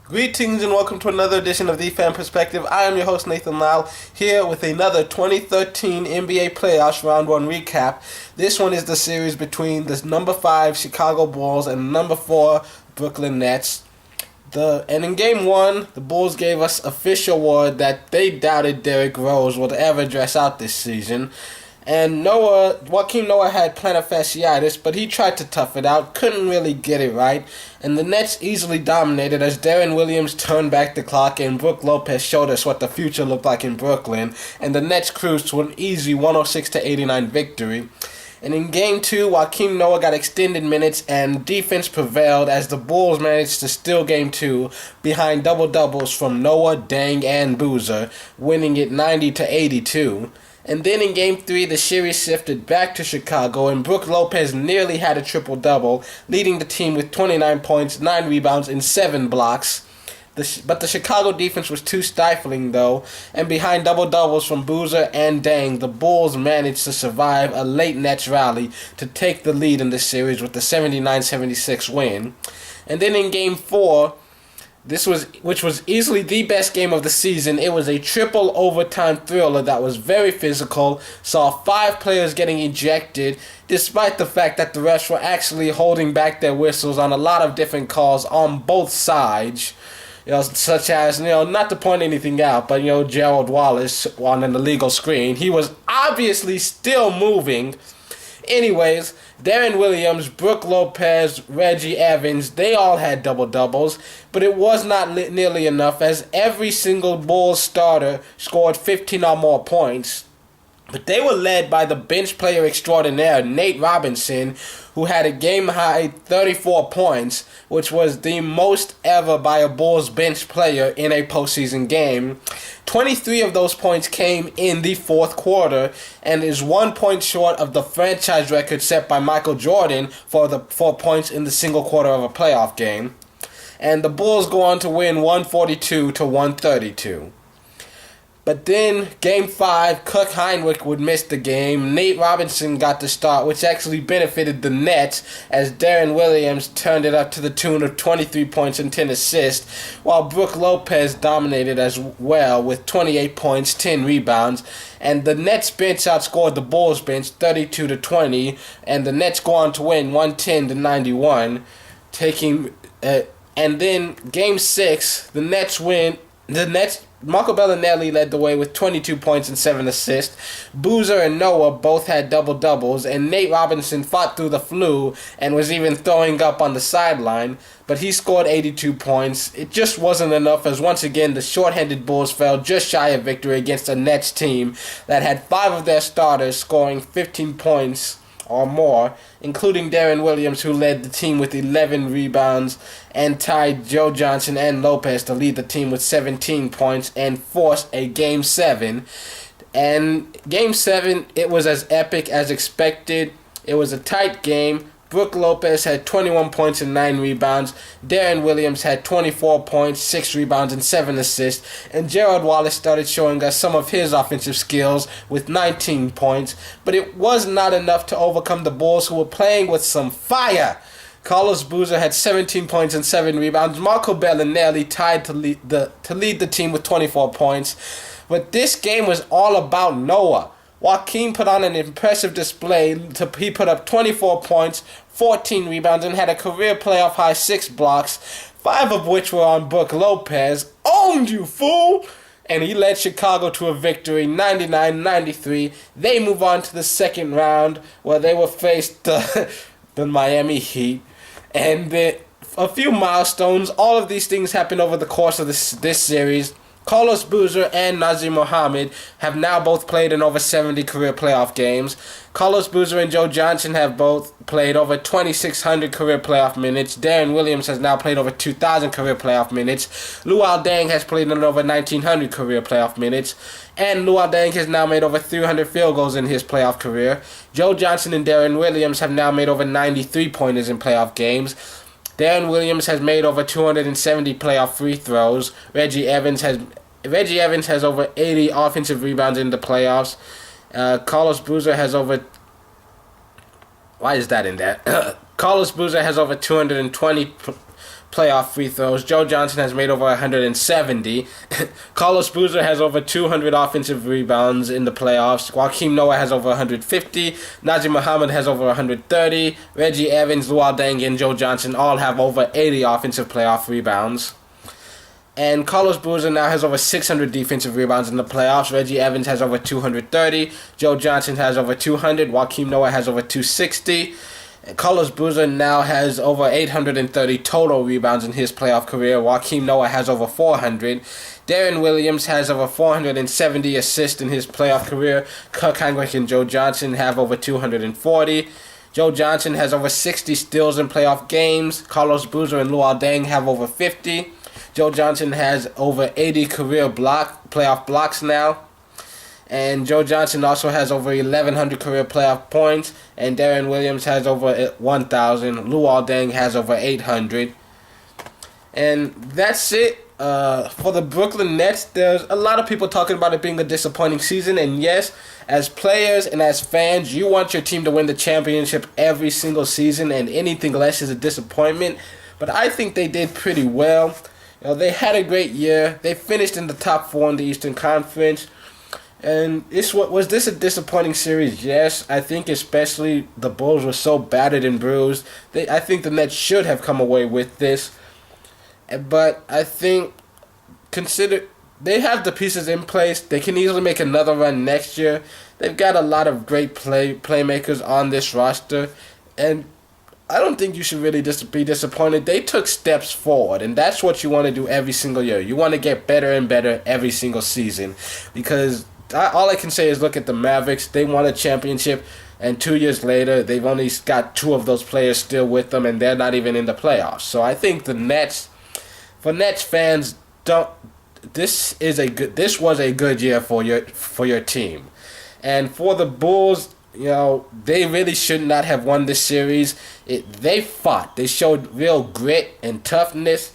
Greetings and welcome to another edition of The Fan Perspective. I am your host Nathan Lyle, here with another 2013 NBA Playoffs Round 1 recap. This one is the series between the number 5 Chicago Bulls and number 4 Brooklyn Nets. And in Game 1, the Bulls gave us official word that they doubted Derrick Rose would ever dress out this season. And Joakim Noah had plantar fasciitis, but he tried to tough it out, couldn't really get it right, and the Nets easily dominated as Deron Williams turned back the clock and Brook Lopez showed us what the future looked like in Brooklyn, and the Nets cruised to an easy 106-89 victory. And in Game 2, Joakim Noah got extended minutes and defense prevailed as the Bulls managed to steal Game 2 behind double-doubles from Noah, Deng, and Boozer, winning it 90-82. And then in Game 3, the series shifted back to Chicago, and Brook Lopez nearly had a triple-double, leading the team with 29 points, 9 rebounds, and 7 blocks. But the Chicago defense was too stifling, though, and behind double-doubles from Boozer and Deng, the Bulls managed to survive a late Nets rally to take the lead in the series with the 79-76 win. And then in Game 4, which was easily the best game of the season. It was a triple overtime thriller that was very physical, saw 5 players getting ejected, despite the fact that the refs were actually holding back their whistles on a lot of different calls on both sides. Such as, not to point anything out, but, Gerald Wallace on an illegal screen. He was obviously still moving. Anyways, Deron Williams, Brook Lopez, Reggie Evans, they all had double-doubles, but it was not nearly enough as every single Bulls starter scored 15 or more points. But they were led by the bench player extraordinaire, Nate Robinson, who had a game-high 34 points, which was the most ever by a Bulls bench player in a postseason game. 23 of those points came in the fourth quarter and is 1 point short of the franchise record set by Michael Jordan for points in the single quarter of a playoff game. And the Bulls go on to win 142-132. But then, Game 5, Cook Heinrich would miss the game. Nate Robinson got the start, which actually benefited the Nets, as Deron Williams turned it up to the tune of 23 points and 10 assists, while Brook Lopez dominated as well with 28 points, 10 rebounds. And the Nets bench outscored the Bulls bench 32-20, and the Nets go on to win 110-91, and then Game 6, the Nets win. Marco Bellinelli led the way with 22 points and 7 assists. Boozer and Noah both had double-doubles, and Nate Robinson fought through the flu and was even throwing up on the sideline, but he scored 82 points. It just wasn't enough as once again the short-handed Bulls fell just shy of victory against a Nets team that had 5 of their starters scoring 15 points or more, including Deron Williams, who led the team with 11 rebounds and tied Joe Johnson and Lopez to lead the team with 17 points and force a Game 7. And Game 7, it was as epic as expected. It was a tight game. Brook Lopez had 21 points and 9 rebounds. Deron Williams had 24 points, 6 rebounds, and 7 assists. And Gerald Wallace started showing us some of his offensive skills with 19 points. But it was not enough to overcome the Bulls, who were playing with some fire. Carlos Boozer had 17 points and 7 rebounds. Marco Bellinelli tied to lead the team with 24 points. But this game was all about Noah. Joakim put on an impressive display. He put up 24 points, 14 rebounds, and had a career playoff high 6 blocks, 5 of which were on Brook Lopez. Owned you, fool! And he led Chicago to a victory, 99-93. They move on to the second round, where they will face the Miami Heat. And a few milestones. All of these things happened over the course of this series. Carlos Boozer and Nazir Mohammed have now both played in over 70 career playoff games. Carlos Boozer and Joe Johnson have both played over 2,600 career playoff minutes. Deron Williams has now played over 2,000 career playoff minutes. Luol Deng has played in over 1,900 career playoff minutes. And Luol Deng has now made over 300 field goals in his playoff career. Joe Johnson and Deron Williams have now made over 93 pointers in playoff games. Deron Williams has made over 270 playoff free throws. Reggie Evans has over 80 offensive rebounds in the playoffs. Carlos Boozer has over... Why is that in there? Carlos Boozer has over 220 playoff free throws. Joe Johnson has made over 170. Carlos Boozer has over 200 offensive rebounds in the playoffs. Joakim Noah has over 150. Najee Muhammad has over 130. Reggie Evans, Luol Deng, and Joe Johnson all have over 80 offensive playoff rebounds. And Carlos Boozer now has over 600 defensive rebounds in the playoffs. Reggie Evans has over 230. Joe Johnson has over 200. Joakim Noah has over 260. Carlos Boozer now has over 830 total rebounds in his playoff career. Joakim Noah has over 400. Deron Williams has over 470 assists in his playoff career. Kirk Heinrich and Joe Johnson have over 240. Joe Johnson has over 60 steals in playoff games. Carlos Boozer and Luol Deng have over 50. Joe Johnson has over 80 career playoff blocks now. And Joe Johnson also has over 1,100 career playoff points. And Deron Williams has over 1,000. Luol Deng has over 800. And that's it. For the Brooklyn Nets, there's a lot of people talking about it being a disappointing season. And yes, as players and as fans, you want your team to win the championship every single season. And anything less is a disappointment. But I think they did pretty well. You know, they had a great year. They finished in the top 4 in the Eastern Conference. And was this a disappointing series? Yes, I think especially the Bulls were so battered and bruised. I think the Nets should have come away with this. But I think, they have the pieces in place. They can easily make another run next year. They've got a lot of great playmakers on this roster. And I don't think you should really be disappointed. They took steps forward, and that's what you want to do every single year. You want to get better and better every single season, because all I can say is look at the Mavericks. They won a championship, and 2 years later, they've only got 2 of those players still with them, and they're not even in the playoffs. So I think the Nets, for Nets fans, this was a good year for your team, and for the Bulls, you know, they really should not have won this series. They fought. They showed real grit and toughness,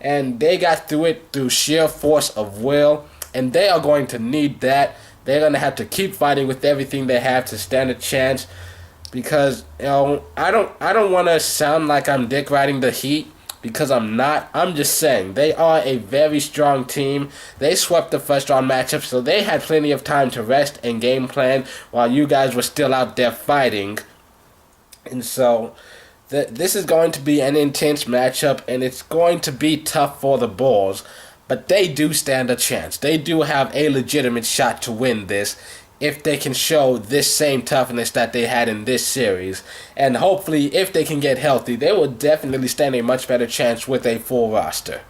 and they got through it through sheer force of will. And they are going to need that. They're going to have to keep fighting with everything they have to stand a chance. Because, you know, I don't want to sound like I'm dick riding the Heat, because I'm not. I'm just saying they are a very strong team. They swept the first round matchup, so they had plenty of time to rest and game plan while you guys were still out there fighting. And so this is going to be an intense matchup, and it's going to be tough for the Bulls. But they do stand a chance. They do have a legitimate shot to win this if they can show this same toughness that they had in this series. And hopefully, if they can get healthy, they will definitely stand a much better chance with a full roster.